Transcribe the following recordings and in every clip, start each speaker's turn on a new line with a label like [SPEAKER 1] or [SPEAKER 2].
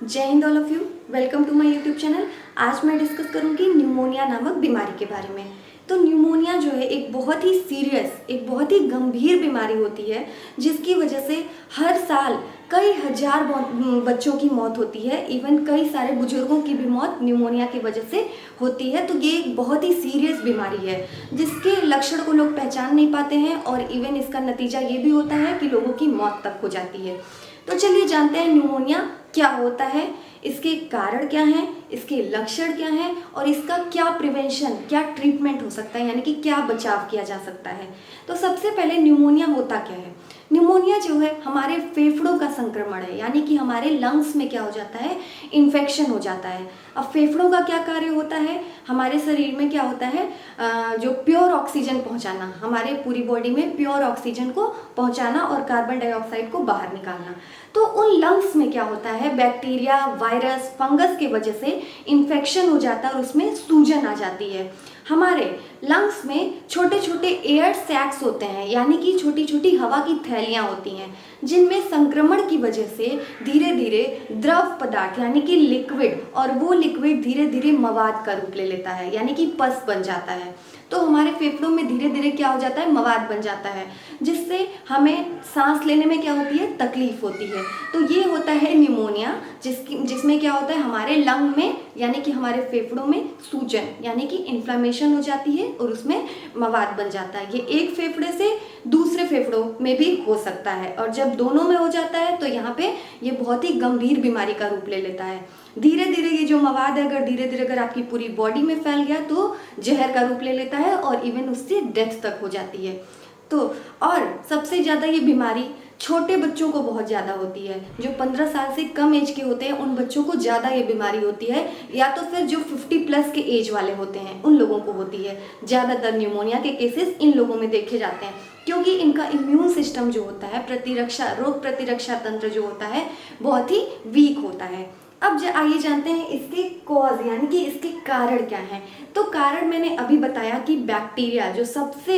[SPEAKER 1] जय हिंद all of you. Welcome to my YouTube channel. आज मैं डिस्कस करूंगी न्यूमोनिया नामक बीमारी के बारे में। तो न्यूमोनिया जो है एक बहुत ही सीरियस, एक बहुत ही गंभीर बीमारी होती है जिसकी वजह से हर साल कई हजार बच्चों की मौत होती है। इवन कई सारे बुजुर्गों की भी मौत न्यूमोनिया की वजह से होती है। तो ये एक बहुत ही सीरियस बीमारी है जिसके लक्षण को लोग पहचान नहीं पाते हैं और इवन इसका नतीजा ये भी होता है कि लोगों की मौत तक हो जाती है। तो चलिए जानते हैं न्यूमोनिया क्या होता है, इसके कारण क्या हैं, इसके लक्षण क्या हैं और इसका क्या प्रिवेंशन, क्या ट्रीटमेंट हो सकता है, यानी कि क्या बचाव किया जा सकता है। तो सबसे पहले न्यूमोनिया होता क्या है। न्यूमोनिया जो है हमारे फेफड़ों का संक्रमण है, यानी कि हमारे लंग्स में क्या हो जाता है, इन्फेक्शन हो जाता है। अब फेफड़ों का क्या कार्य होता है, हमारे शरीर में क्या होता है, जो प्योर ऑक्सीजन पहुंचाना, हमारे पूरी बॉडी में प्योर ऑक्सीजन को पहुंचाना और कार्बन डाइऑक्साइड को बाहर निकालना। तो उन लंग्स में क्या होता है, बैक्टीरिया, वायरस, फंगस की वजह से इन्फेक्शन हो जाता है और उसमें सूजन आ जाती है। हमारे लंग्स में छोटे छोटे एयर सैक्स होते हैं, यानी कि छोटी छोटी हवा की थैलियाँ होती हैं जिनमें संक्रमण की वजह से धीरे धीरे द्रव पदार्थ यानी कि लिक्विड, और वो लिक्विड धीरे धीरे मवाद का रूप ले लेता है, यानी कि पस बन जाता है। तो हमारे फेफड़ों में धीरे धीरे क्या हो जाता है, मवाद बन जाता है, जिससे हमें सांस लेने में क्या होती है, तकलीफ होती है। तो ये होता है न्यूमोनिया, जिसमें क्या होता है, हमारे लंग में यानी कि हमारे फेफड़ों में सूजन यानी कि इन्फ्लेमेशन हो जाती है और उसमें मवाद बन जाता है। ये एक फेफड़े से दूसरे फेफड़ों में भी हो सकता है, और जब दोनों में हो जाता है तो यहाँ पे ये बहुत ही गंभीर बीमारी का रूप ले लेता है। धीरे धीरे ये जो मवाद है अगर धीरे धीरे अगर आपकी पूरी बॉडी में फैल गया तो जहर का रूप ले लेता है और इवन उससे डेथ तक हो जाती है। तो और सबसे ज़्यादा ये बीमारी छोटे बच्चों को बहुत ज़्यादा होती है। जो 15 साल से कम एज के होते हैं उन बच्चों को ज़्यादा ये बीमारी होती है, या तो फिर जो 50 प्लस के एज वाले होते हैं उन लोगों को होती है। ज़्यादातर न्यूमोनिया के केसेस इन लोगों में देखे जाते हैं क्योंकि इनका इम्यून सिस्टम जो होता है, रोग प्रतिरक्षा तंत्र जो होता है बहुत ही वीक होता है। अब आइए जानते हैं इसके कॉज यानी कि इसके कारण क्या हैं। तो कारण मैंने अभी बताया कि बैक्टीरिया, जो सबसे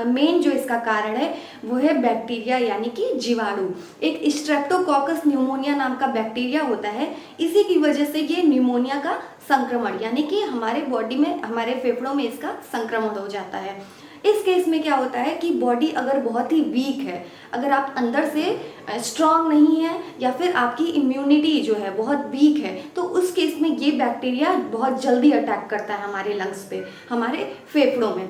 [SPEAKER 1] मेन जो इसका कारण है वो है बैक्टीरिया यानी कि जीवाणु। एक स्ट्रेप्टोकोकस न्यूमोनिया नाम का बैक्टीरिया होता है, इसी की वजह से ये न्यूमोनिया का संक्रमण यानी कि हमारे बॉडी में, हमारे फेफड़ों में इसका संक्रमण हो जाता है। इस केस में क्या होता है कि बॉडी अगर बहुत ही वीक है, अगर आप अंदर से स्ट्रांग नहीं है या फिर आपकी इम्यूनिटी जो है बहुत वीक है, तो उस केस में ये बैक्टीरिया बहुत जल्दी अटैक करता है हमारे लंग्स पे, हमारे फेफड़ों में।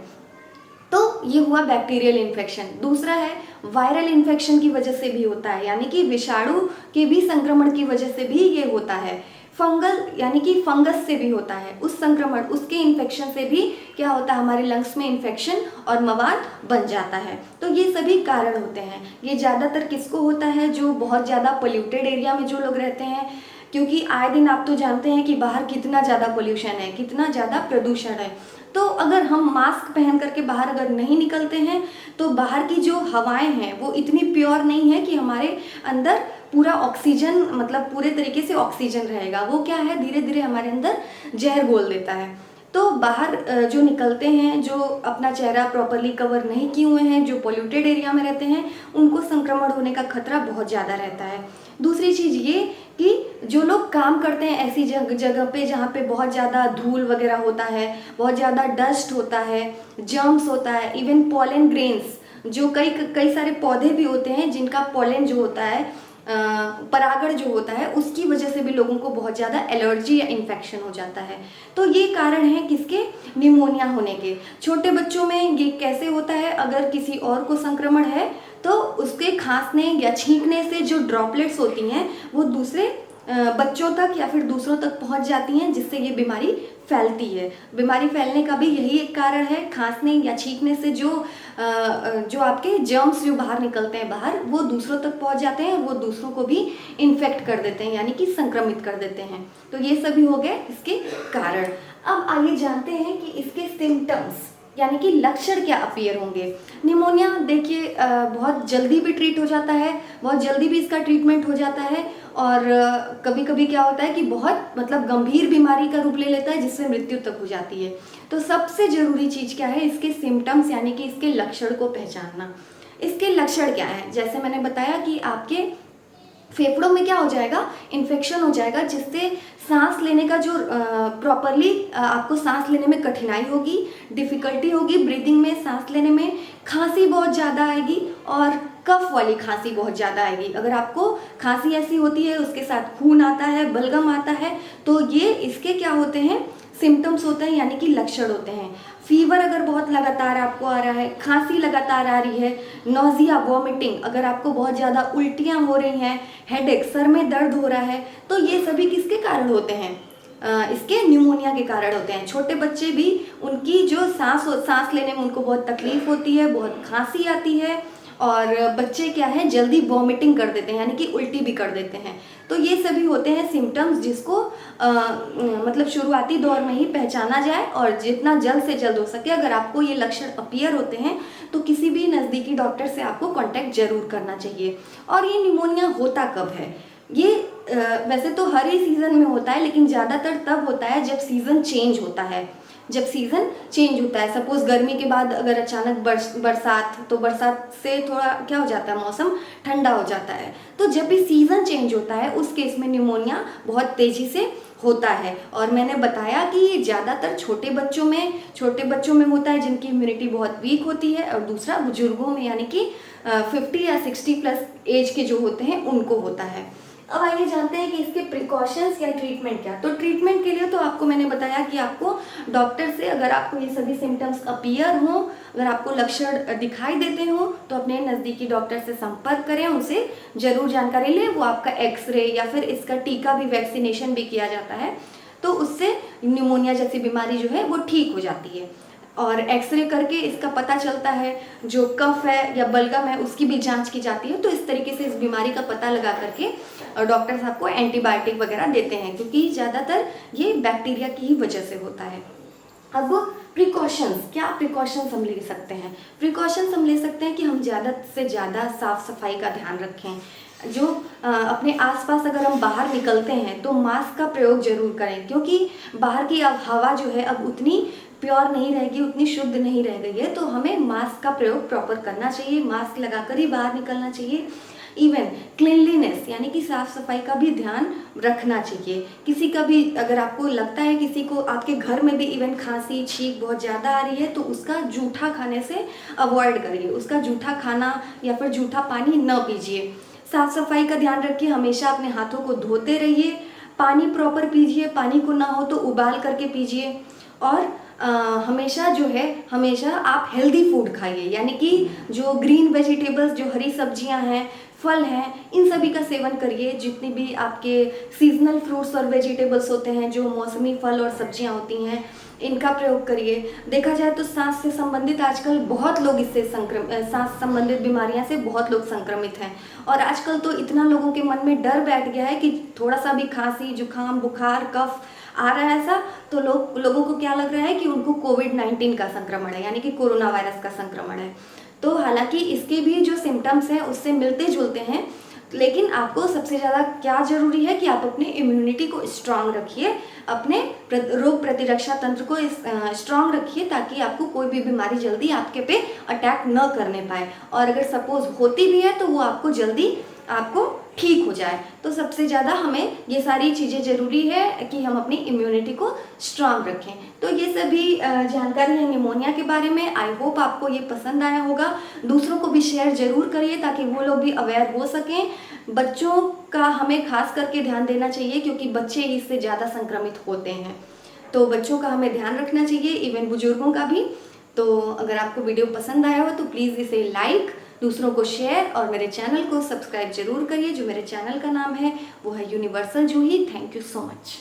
[SPEAKER 1] तो ये हुआ बैक्टीरियल इन्फेक्शन। दूसरा है वायरल इन्फेक्शन की वजह से भी होता है, यानी कि विषाणु के भी संक्रमण की वजह से भी ये होता है। फंगल यानी कि फंगस से भी होता है, उस संक्रमण, उसके इन्फेक्शन से भी क्या होता है, हमारे लंग्स में इन्फेक्शन और मवाद बन जाता है। तो ये सभी कारण होते हैं। ये ज़्यादातर किसको होता है, जो बहुत ज़्यादा पोल्यूटेड एरिया में जो लोग रहते हैं, क्योंकि आए दिन आप तो जानते हैं कि बाहर कितना ज़्यादा पोल्यूशन है, कितना ज़्यादा प्रदूषण है। तो अगर हम मास्क पहन करके बाहर अगर नहीं निकलते हैं तो बाहर की जो हवाएं हैं वो इतनी प्योर नहीं है कि हमारे अंदर पूरा ऑक्सीजन, मतलब पूरे तरीके से ऑक्सीजन रहेगा। वो क्या है, धीरे धीरे हमारे अंदर जहर घोल देता है। तो बाहर जो निकलते हैं, जो अपना चेहरा प्रॉपरली कवर नहीं किए हुए हैं, जो पोल्यूटेड एरिया में रहते हैं, उनको संक्रमण होने का खतरा बहुत ज़्यादा रहता है। दूसरी चीज़ ये कि जो लोग काम करते हैं ऐसी जगह पे जहाँ पे बहुत ज़्यादा धूल वगैरह होता है, बहुत ज़्यादा डस्ट होता है, जर्म्स होता है, इवन पॉलन ग्रेन्स, जो कई सारे पौधे भी होते हैं जिनका पॉलन जो होता है, परागण जो होता है, उसकी वजह से भी लोगों को बहुत ज़्यादा एलर्जी या इन्फेक्शन हो जाता है। तो ये कारण है किसके, न्यूमोनिया होने के। छोटे बच्चों में ये कैसे होता है, अगर किसी और को संक्रमण है तो उसके खांसने या छींकने से जो ड्रॉपलेट्स होती हैं वो दूसरे बच्चों तक या फिर दूसरों तक पहुंच जाती हैं, जिससे ये बीमारी फैलती है। बीमारी फैलने का भी यही एक कारण है, खांसने या छींकने से जो आपके जर्म्स जो बाहर निकलते हैं बाहर, वो दूसरों तक पहुंच जाते हैं, वो दूसरों को भी इन्फेक्ट कर देते हैं, यानी कि संक्रमित कर देते हैं। तो ये सभी हो गए इसके कारण। अब आइए जानते हैं कि इसके सिम्टम्स यानी कि लक्षण क्या अपीयर होंगे। निमोनिया देखिए बहुत जल्दी भी ट्रीट हो जाता है, बहुत जल्दी भी इसका ट्रीटमेंट हो जाता है, और कभी कभी क्या होता है कि बहुत मतलब गंभीर बीमारी का रूप ले लेता है जिससे मृत्यु तक हो जाती है। तो सबसे ज़रूरी चीज़ क्या है, इसके सिम्टम्स यानी कि इसके लक्षण को पहचानना। इसके लक्षण क्या है, जैसे मैंने बताया कि आपके फेफड़ों में क्या हो जाएगा, इन्फेक्शन हो जाएगा, जिससे सांस लेने का जो प्रॉपरली आपको सांस लेने में कठिनाई होगी, डिफ़िकल्टी होगी ब्रीदिंग में, सांस लेने में, खांसी बहुत ज़्यादा आएगी और कफ वाली खांसी बहुत ज़्यादा आएगी। अगर आपको खांसी ऐसी होती है उसके साथ खून आता है, बलगम आता है, तो ये इसके क्या होते हैं, सिम्टम्स होते हैं, यानी कि लक्षण होते हैं। फीवर अगर बहुत लगातार आपको आ रहा है, खांसी लगातार आ रही है, नोजिया, वॉमिटिंग, अगर आपको बहुत ज़्यादा उल्टियाँ हो रही हैं, हेडेक, सर में दर्द हो रहा है, तो ये सभी किसके कारण होते हैं, इसके न्यूमोनिया के कारण होते हैं। छोटे बच्चे भी, उनकी जो सांस लेने में उनको बहुत तकलीफ होती है, बहुत खांसी आती है, और बच्चे क्या है, जल्दी वॉमिटिंग कर देते हैं, यानी कि उल्टी भी कर देते हैं। तो ये सभी होते हैं सिम्टम्स जिसको मतलब शुरुआती दौर में ही पहचाना जाए, और जितना जल्द से जल्द हो सके अगर आपको ये लक्षण अपीयर होते हैं तो किसी भी नज़दीकी डॉक्टर से आपको कांटेक्ट जरूर करना चाहिए। और ये निमोनिया होता कब है, ये वैसे तो हर ही सीज़न में होता है, लेकिन ज़्यादातर तब होता है जब सीज़न चेंज होता है। जब सीज़न चेंज होता है, सपोज़ गर्मी के बाद अगर अचानक बरसात, तो बरसात से थोड़ा क्या हो जाता है, मौसम ठंडा हो जाता है। तो जब भी सीज़न चेंज होता है उस केस में निमोनिया बहुत तेज़ी से होता है। और मैंने बताया कि ये ज़्यादातर छोटे बच्चों में होता है जिनकी इम्यूनिटी बहुत वीक होती है, और दूसरा बुजुर्गों में, यानी कि 50 या 60 प्लस एज के जो होते हैं उनको होता है। अब आइए जानते हैं कि इसके प्रिकॉशंस या ट्रीटमेंट क्या। तो ट्रीटमेंट के लिए तो आपको मैंने बताया कि आपको डॉक्टर से, अगर आपको ये सभी सिम्टम्स अपीयर हों, अगर आपको लक्षण दिखाई देते हों, तो अपने नज़दीकी डॉक्टर से संपर्क करें, उनसे ज़रूर जानकारी लें। वो आपका एक्सरे या फिर इसका टीका भी, वैक्सीनेशन भी किया जाता है, तो उससे निमोनिया जैसी बीमारी जो है वो ठीक हो जाती है। और एक्सरे करके इसका पता चलता है, जो कफ है या बलगम है उसकी भी जांच की जाती है। तो इस तरीके से इस बीमारी का पता लगा करके डॉक्टर्स आपको एंटीबायोटिक वगैरह देते हैं, क्योंकि ज़्यादातर ये बैक्टीरिया की ही वजह से होता है। अब प्रिकॉशंस, क्या प्रिकॉशंस हम ले सकते हैं? प्रिकॉशंस हम ले सकते हैं कि हम ज़्यादा से ज़्यादा साफ़ सफाई का ध्यान रखें। जो अपने आसपास अगर हम बाहर निकलते हैं तो मास्क का प्रयोग जरूर करें, क्योंकि बाहर की अब हवा जो है अब उतनी प्योर नहीं रहेगी, उतनी शुद्ध नहीं रह गई है। तो हमें मास्क का प्रयोग प्रॉपर करना चाहिए, मास्क लगाकर ही बाहर निकलना चाहिए। इवन क्लीनलीनेस, यानी कि साफ़ सफाई का भी ध्यान रखना चाहिए। किसी का भी अगर आपको लगता है किसी को आपके घर में भी इवन खांसी, छींक बहुत ज़्यादा आ रही है, तो उसका जूठा खाने से अवॉइड करिए, उसका जूठा खाना या फिर जूठा पानी न पीजिए। साफ़ सफाई का ध्यान रखिए, हमेशा अपने हाथों को धोते रहिए, पानी प्रॉपर पीजिए, पानी को ना हो तो उबाल करके पीजिए। और हमेशा आप हेल्दी फूड खाइए, यानी कि जो ग्रीन वेजिटेबल्स, जो हरी सब्जियां हैं, फल हैं, इन सभी का सेवन करिए। जितनी भी आपके सीजनल फ्रूट्स और वेजिटेबल्स होते हैं, जो मौसमी फल और सब्जियां होती हैं, इनका प्रयोग करिए। देखा जाए तो सांस से संबंधित आजकल बहुत लोग सांस संबंधित बीमारियां से बहुत लोग संक्रमित हैं, और आजकल तो इतना लोगों के मन में डर बैठ गया है कि थोड़ा सा भी खांसी, जुकाम, बुखार, कफ आ रहा है ऐसा, तो लोगों को क्या लग रहा है कि उनको कोविड-19 का संक्रमण है, यानी कि कोरोना वायरस का संक्रमण है। तो हालांकि इसके भी जो सिम्टम्स हैं उससे मिलते जुलते हैं, लेकिन आपको सबसे ज़्यादा क्या ज़रूरी है कि आप अपने इम्यूनिटी को स्ट्रांग रखिए, अपने रोग प्रतिरक्षा तंत्र को स्ट्रांग रखिए, ताकि आपको कोई भी बीमारी जल्दी आपके पे अटैक न करने पाए, और अगर सपोज होती भी है तो वो आपको जल्दी ठीक हो जाए। तो सबसे ज़्यादा हमें ये सारी चीज़ें ज़रूरी है कि हम अपनी इम्यूनिटी को स्ट्रांग रखें। तो ये सभी जानकारी है निमोनिया के बारे में। आई होप आपको ये पसंद आया होगा। दूसरों को भी शेयर ज़रूर करिए ताकि वो लोग भी अवेयर हो सकें। बच्चों का हमें खास करके ध्यान देना चाहिए, क्योंकि बच्चे ही इससे ज़्यादा संक्रमित होते हैं। तो बच्चों का हमें ध्यान रखना चाहिए, इवन बुजुर्गों का भी। तो अगर आपको वीडियो पसंद आया हो तो प्लीज़ इसे लाइक, दूसरों को शेयर और मेरे चैनल को सब्सक्राइब जरूर करिए। जो मेरे चैनल का नाम है वो है universal Juhi. Thank you so much.